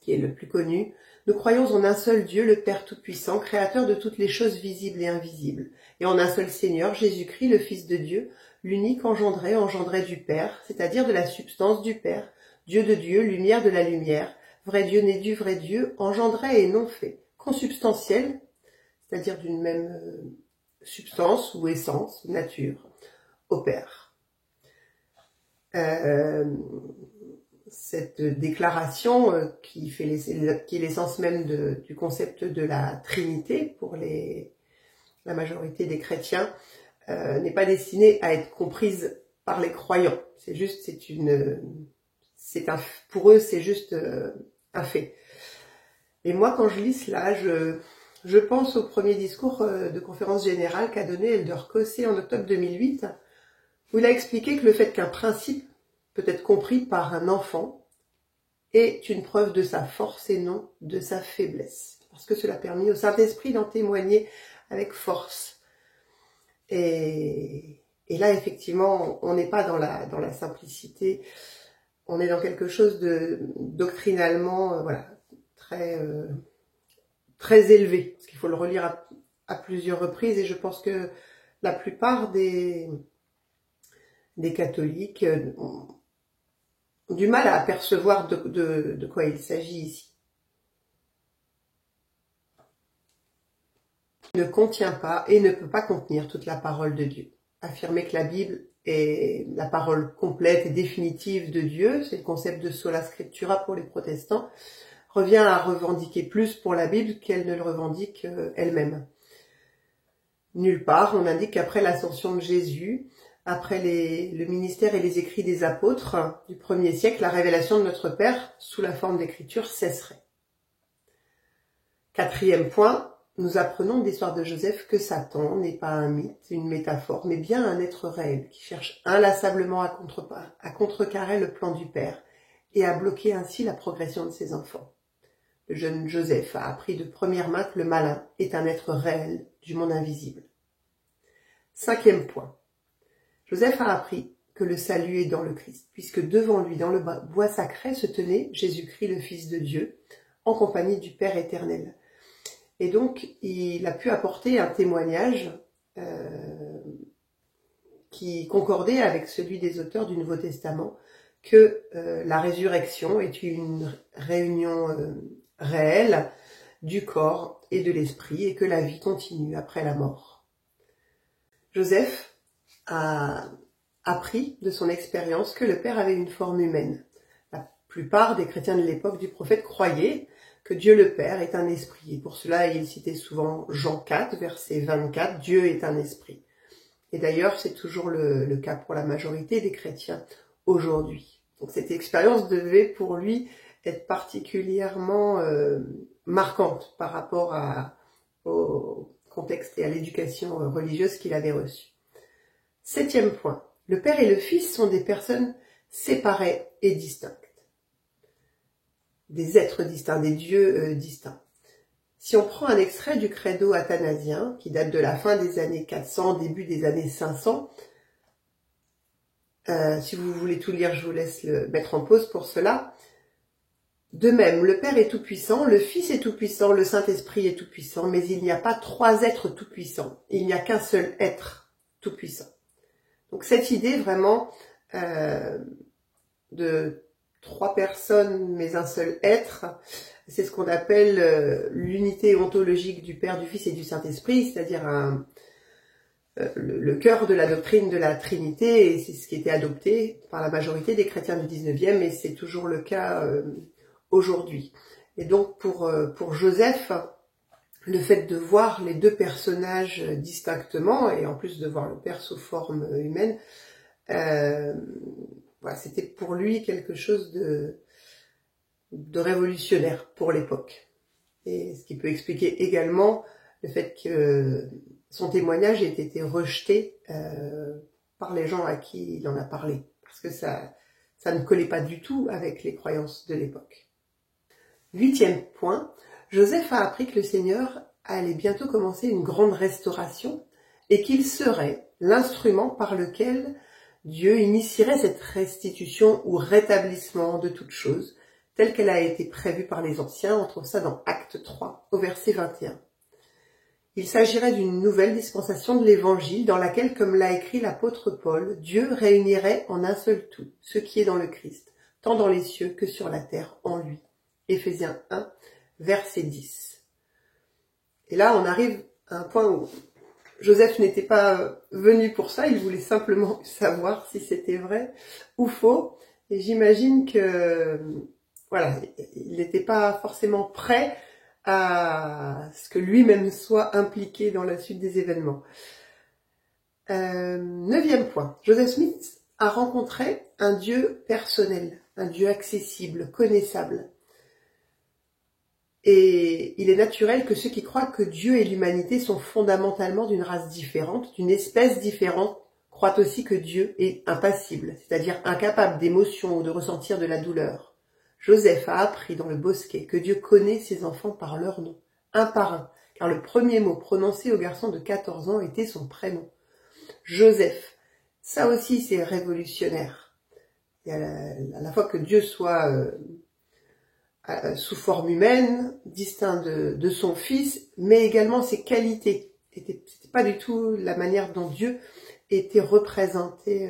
qui est le plus connu. « Nous croyons en un seul Dieu, le Père Tout-Puissant, créateur de toutes les choses visibles et invisibles, et en un seul Seigneur, Jésus-Christ, le Fils de Dieu, l'unique engendré du Père, c'est-à-dire de la substance du Père, Dieu de Dieu, lumière de la lumière, vrai Dieu né du vrai Dieu, engendré et non fait, consubstantiel, c'est-à-dire d'une même substance ou essence, nature, au Père. » Cette déclaration qui est l'essence même du concept de la Trinité pour la majorité des chrétiens n'est pas destinée à être comprise par les croyants. Pour eux, c'est juste un fait. Et moi, quand je lis cela, je pense au premier discours de conférence générale qu'a donné Elder Cossé en octobre 2008, où il a expliqué que le fait qu'un principe peut être compris par un enfant est une preuve de sa force et non de sa faiblesse. Parce que cela a permis au Saint-Esprit d'en témoigner avec force. Et là, effectivement, on n'est pas dans la simplicité, on est dans quelque chose de doctrinalement très élevé. Parce qu'il faut le relire à plusieurs reprises, et je pense que la plupart des catholiques ont du mal à apercevoir de quoi il s'agit ici. Il ne contient pas et ne peut pas contenir toute la parole de Dieu. Affirmer que la Bible est la parole complète et définitive de Dieu, c'est le concept de sola scriptura pour les protestants, revient à revendiquer plus pour la Bible qu'elle ne le revendique elle-même. Nulle part, on indique qu'après l'ascension de Jésus, après le ministère et les écrits des apôtres du 1er siècle, la révélation de notre Père, sous la forme d'écriture, cesserait. 4e point, nous apprenons de l'histoire de Joseph que Satan n'est pas un mythe, une métaphore, mais bien un être réel qui cherche inlassablement à contrecarrer le plan du Père et à bloquer ainsi la progression de ses enfants. Le jeune Joseph a appris de première main que le malin est un être réel du monde invisible. 5e point. Joseph a appris que le salut est dans le Christ, puisque devant lui, dans le bois sacré, se tenait Jésus-Christ, le Fils de Dieu, en compagnie du Père éternel. Et donc, il a pu apporter un témoignage qui concordait avec celui des auteurs du Nouveau Testament, que la résurrection est une réunion réelle du corps et de l'esprit, et que la vie continue après la mort. Joseph a appris de son expérience que le Père avait une forme humaine. La plupart des chrétiens de l'époque du prophète croyaient que Dieu le Père est un esprit. Et pour cela, il citait souvent Jean 4, verset 24, « Dieu est un esprit ». Et d'ailleurs, c'est toujours le cas pour la majorité des chrétiens aujourd'hui. Donc cette expérience devait pour lui être particulièrement marquante par rapport au contexte et à l'éducation religieuse qu'il avait reçue. 7e point, le Père et le Fils sont des personnes séparées et distinctes. Des êtres distincts, des dieux distincts. Si on prend un extrait du credo athanasien, qui date de la fin des années 400, début des années 500, si vous voulez tout lire, je vous laisse le mettre en pause pour cela. De même, le Père est tout-puissant, le Fils est tout-puissant, le Saint-Esprit est tout-puissant, mais il n'y a pas 3 êtres tout-puissants. Il n'y a qu'un seul être tout-puissant. Donc cette idée vraiment de 3 personnes mais un seul être, c'est ce qu'on appelle l'unité ontologique du Père, du Fils et du Saint-Esprit, c'est-à-dire le cœur de la doctrine de la Trinité, et c'est ce qui était adopté par la majorité des chrétiens du 19e, et c'est toujours le cas aujourd'hui. Et donc pour Joseph, le fait de voir les 2 personnages distinctement, et en plus de voir le Père sous forme humaine, voilà, c'était pour lui quelque chose de révolutionnaire pour l'époque. Et ce qui peut expliquer également le fait que son témoignage ait été rejeté par les gens à qui il en a parlé, parce que ça ne collait pas du tout avec les croyances de l'époque. 8e point, Joseph a appris que le Seigneur allait bientôt commencer une grande restauration et qu'il serait l'instrument par lequel Dieu initierait cette restitution ou rétablissement de toute chose, telle qu'elle a été prévue par les anciens. On trouve ça dans Acte 3, au verset 21. Il s'agirait d'une nouvelle dispensation de l'Évangile dans laquelle, comme l'a écrit l'apôtre Paul, Dieu réunirait en un seul tout ce qui est dans le Christ, tant dans les cieux que sur la terre en lui. Éphésiens 1, verset 10. Et là, on arrive à un point où Joseph n'était pas venu pour ça, il voulait simplement savoir si c'était vrai ou faux. Et j'imagine que, voilà, il n'était pas forcément prêt à ce que lui-même soit impliqué dans la suite des événements. 9e point, Joseph Smith a rencontré un Dieu personnel, un Dieu accessible, connaissable. Et il est naturel que ceux qui croient que Dieu et l'humanité sont fondamentalement d'une race différente, d'une espèce différente, croient aussi que Dieu est impassible, c'est-à-dire incapable d'émotion ou de ressentir de la douleur. Joseph a appris dans le bosquet que Dieu connaît ses enfants par leur nom, un par un, car le premier mot prononcé au garçon de 14 ans était son prénom. Joseph, ça aussi c'est révolutionnaire. Et à la fois que Dieu soit sous forme humaine, distinct de son fils, mais également ses qualités c'était pas du tout la manière dont Dieu était représenté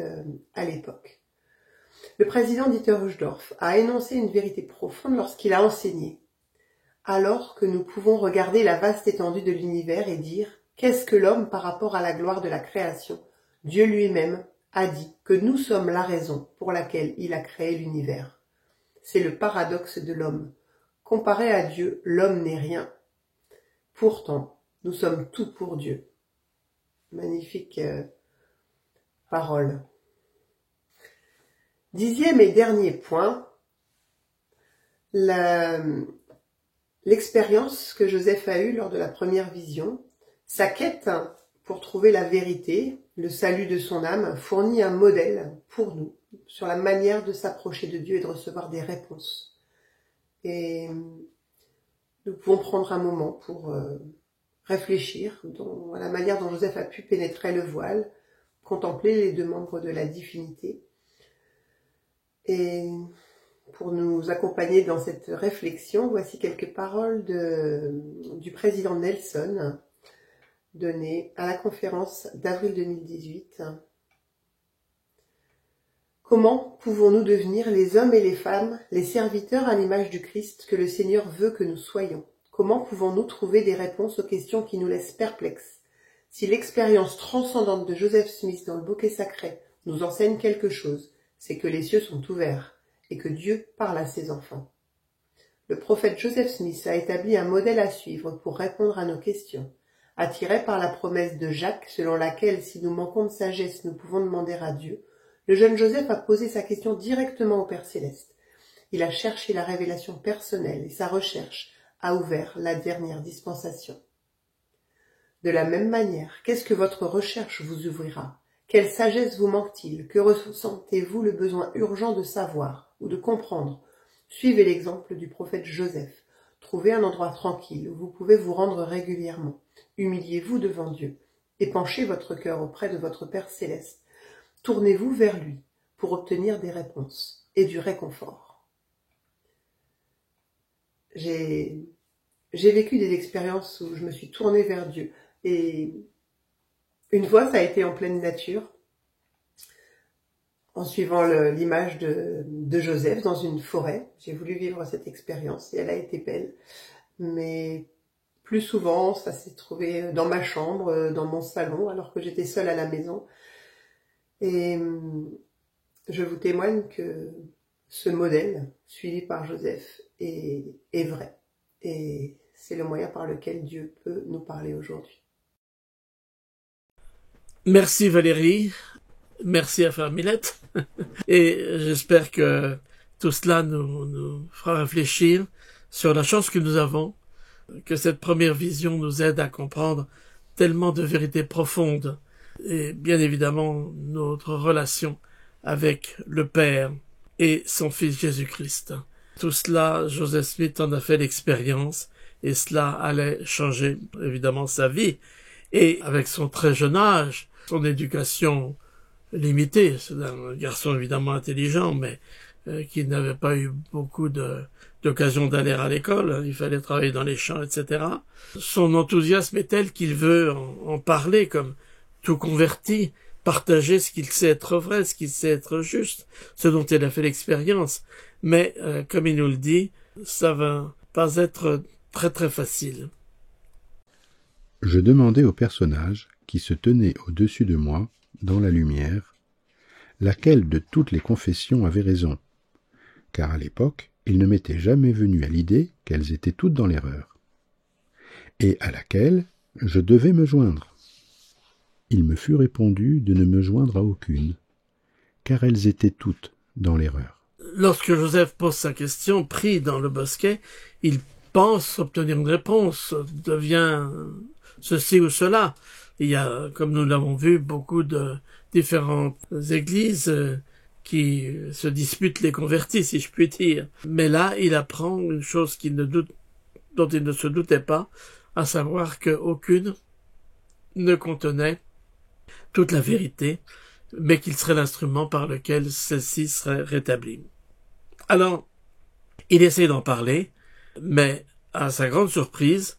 à l'époque. Le président Dieter Uchtdorf a énoncé une vérité profonde lorsqu'il a enseigné. Alors que nous pouvons regarder la vaste étendue de l'univers et dire « Qu'est-ce que l'homme par rapport à la gloire de la création ?» Dieu lui-même a dit que nous sommes la raison pour laquelle il a créé l'univers. C'est le paradoxe de l'homme. Comparé à Dieu, l'homme n'est rien. Pourtant, nous sommes tout pour Dieu. Magnifique parole. 10e et dernier point, l'expérience que Joseph a eue lors de la première vision, sa quête pour trouver la vérité, le salut de son âme, fournit un modèle pour nous sur la manière de s'approcher de Dieu et de recevoir des réponses. Et nous pouvons prendre un moment pour réfléchir à la manière dont Joseph a pu pénétrer le voile, contempler les deux membres de la divinité. Et pour nous accompagner dans cette réflexion, voici quelques paroles du président Nelson, données à la conférence d'avril 2018. Comment pouvons-nous devenir les hommes et les femmes, les serviteurs à l'image du Christ que le Seigneur veut que nous soyons? Comment pouvons-nous trouver des réponses aux questions qui nous laissent perplexes? Si l'expérience transcendante de Joseph Smith dans le bouquet sacré nous enseigne quelque chose, c'est que les cieux sont ouverts et que Dieu parle à ses enfants. Le prophète Joseph Smith a établi un modèle à suivre pour répondre à nos questions. Attiré par la promesse de Jacques selon laquelle si nous manquons de sagesse nous pouvons demander à Dieu, le jeune Joseph a posé sa question directement au Père Céleste. Il a cherché la révélation personnelle et sa recherche a ouvert la dernière dispensation. De la même manière, qu'est-ce que votre recherche vous ouvrira? Quelle sagesse vous manque-t-il? Que ressentez-vous le besoin urgent de savoir ou de comprendre? Suivez l'exemple du prophète Joseph. Trouvez un endroit tranquille où vous pouvez vous rendre régulièrement. Humiliez-vous devant Dieu et penchez votre cœur auprès de votre Père Céleste. Tournez-vous vers lui pour obtenir des réponses et du réconfort. J'ai vécu des expériences où je me suis tournée vers Dieu et une fois, ça a été en pleine nature, en suivant l'image de Joseph dans une forêt. J'ai voulu vivre cette expérience et elle a été belle. Mais plus souvent, ça s'est trouvé dans ma chambre, dans mon salon, alors que j'étais seule à la maison. Et je vous témoigne que ce modèle, suivi par Joseph, est vrai. Et c'est le moyen par lequel Dieu peut nous parler aujourd'hui. Merci Valérie, merci à Frère Milette, et j'espère que tout cela nous fera réfléchir sur la chance que nous avons, que cette première vision nous aide à comprendre tellement de vérités profondes, et bien évidemment notre relation avec le Père et son Fils Jésus-Christ. Tout cela, Joseph Smith en a fait l'expérience, et cela allait changer évidemment sa vie, et avec son très jeune âge, son éducation limitée, c'est un garçon évidemment intelligent, mais qui n'avait pas eu beaucoup d'occasion d'aller à l'école, il fallait travailler dans les champs, etc. Son enthousiasme est tel qu'il veut en parler comme tout converti, partager ce qu'il sait être vrai, ce qu'il sait être juste, ce dont il a fait l'expérience. Mais, comme il nous le dit, ça va pas être très très facile. Je demandai au personnage qui se tenait au-dessus de moi, dans la lumière, laquelle de toutes les confessions avait raison, car à l'époque, il ne m'était jamais venu à l'idée qu'elles étaient toutes dans l'erreur, et à laquelle je devais me joindre. Il me fut répondu de ne me joindre à aucune, car elles étaient toutes dans l'erreur. Lorsque Joseph pose sa question, pris dans le bosquet, il pense obtenir une réponse, devient ceci ou cela. Il y a, comme nous l'avons vu, beaucoup de différentes églises qui se disputent les convertis, si je puis dire. Mais là, il apprend une chose dont il ne se doutait pas, à savoir qu'aucune ne contenait toute la vérité, mais qu'il serait l'instrument par lequel celle-ci serait rétablie. Alors, il essaie d'en parler, mais à sa grande surprise,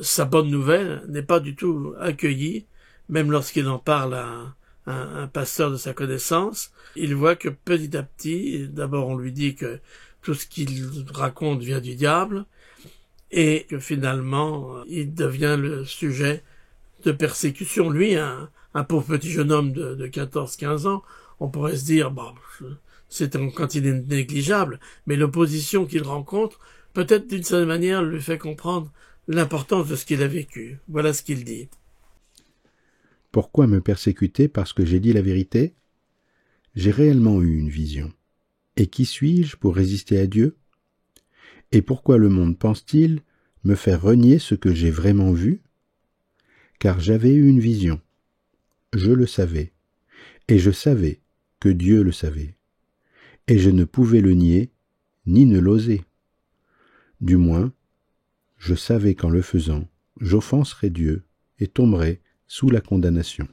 sa bonne nouvelle n'est pas du tout accueillie, même lorsqu'il en parle à un pasteur de sa connaissance. Il voit que petit à petit, d'abord on lui dit que tout ce qu'il raconte vient du diable, et que finalement il devient le sujet de persécution. Lui, un pauvre petit jeune homme de 14-15 ans, on pourrait se dire, bon, c'est un candidat négligeable, mais l'opposition qu'il rencontre, peut-être d'une certaine manière, lui fait comprendre l'importance de ce qu'il a vécu. Voilà ce qu'il dit. Pourquoi me persécuter parce que j'ai dit la vérité? J'ai réellement eu une vision. Et qui suis-je pour résister à Dieu? Et pourquoi le monde pense-t-il me faire renier ce que j'ai vraiment vu? Car j'avais eu une vision. Je le savais. Et je savais que Dieu le savait. Et je ne pouvais le nier, ni ne l'oser. Du moins, je savais qu'en le faisant, j'offenserais Dieu et tomberais sous la condamnation.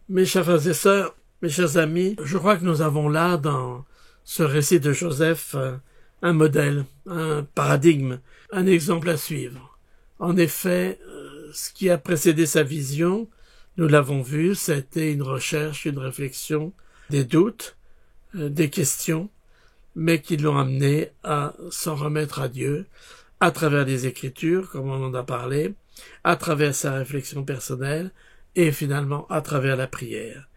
Mes chers frères et sœurs, mes chers amis, je crois que nous avons là, dans ce récit de Joseph, un modèle, un paradigme, un exemple à suivre. En effet, ce qui a précédé sa vision, nous l'avons vu, c'était une recherche, une réflexion, des doutes, des questions, mais qui l'ont amené à s'en remettre à Dieu, à travers les Écritures, comme on en a parlé, à travers sa réflexion personnelle, et finalement à travers la prière.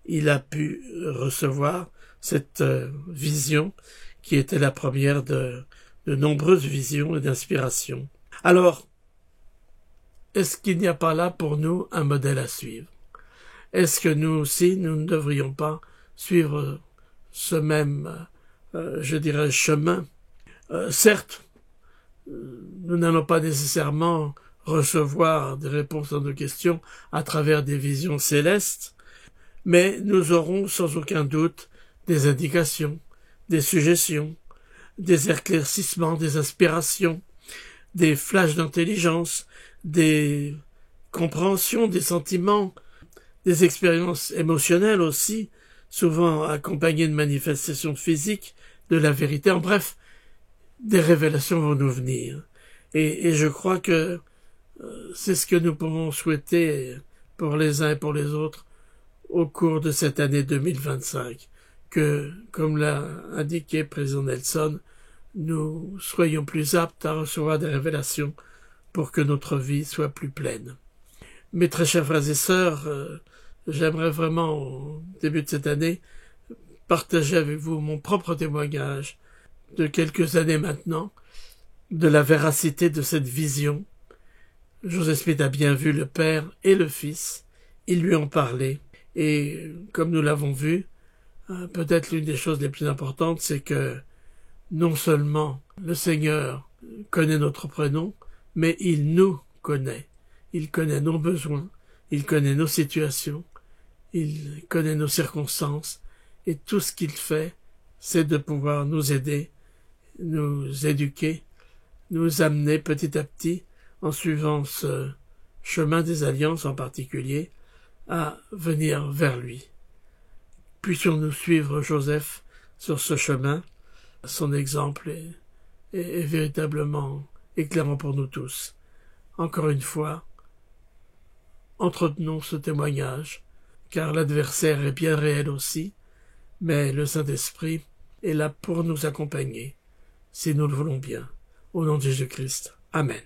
Il a pu recevoir cette vision qui était la première de nombreuses visions et d'inspirations. Alors, est-ce qu'il n'y a pas là pour nous un modèle à suivre? Est-ce que nous aussi, nous ne devrions pas suivre ce même, je dirais, chemin? Certes, nous n'allons pas nécessairement recevoir des réponses à nos questions à travers des visions célestes, mais nous aurons sans aucun doute des indications, des suggestions, des éclaircissements, des inspirations, des flashs d'intelligence, des compréhensions, des sentiments, des expériences émotionnelles aussi, souvent accompagnées de manifestations physiques, de la vérité. En bref, des révélations vont nous venir. Et je crois que c'est ce que nous pouvons souhaiter pour les uns et pour les autres au cours de cette année 2025, que, comme l'a indiqué président Nelson, nous soyons plus aptes à recevoir des révélations pour que notre vie soit plus pleine. Mes très chers frères et sœurs, j'aimerais vraiment, au début de cette année, partager avec vous mon propre témoignage de quelques années maintenant, de la véracité de cette vision. Joseph Smith a bien vu le Père et le Fils, ils lui ont parlé, et comme nous l'avons vu, peut-être l'une des choses les plus importantes, c'est que non seulement le Seigneur connaît notre prénom, mais il nous connaît. Il connaît nos besoins, il connaît nos situations, il connaît nos circonstances, et tout ce qu'il fait, c'est de pouvoir nous aider, nous éduquer, nous amener petit à petit, en suivant ce chemin des alliances en particulier, à venir vers lui. Puissions-nous suivre Joseph sur ce chemin. Son exemple est véritablement éclairant pour nous tous. Encore une fois, entretenons ce témoignage, car l'adversaire est bien réel aussi, mais le Saint-Esprit est là pour nous accompagner, si nous le voulons bien. Au nom de Jésus-Christ. Amen.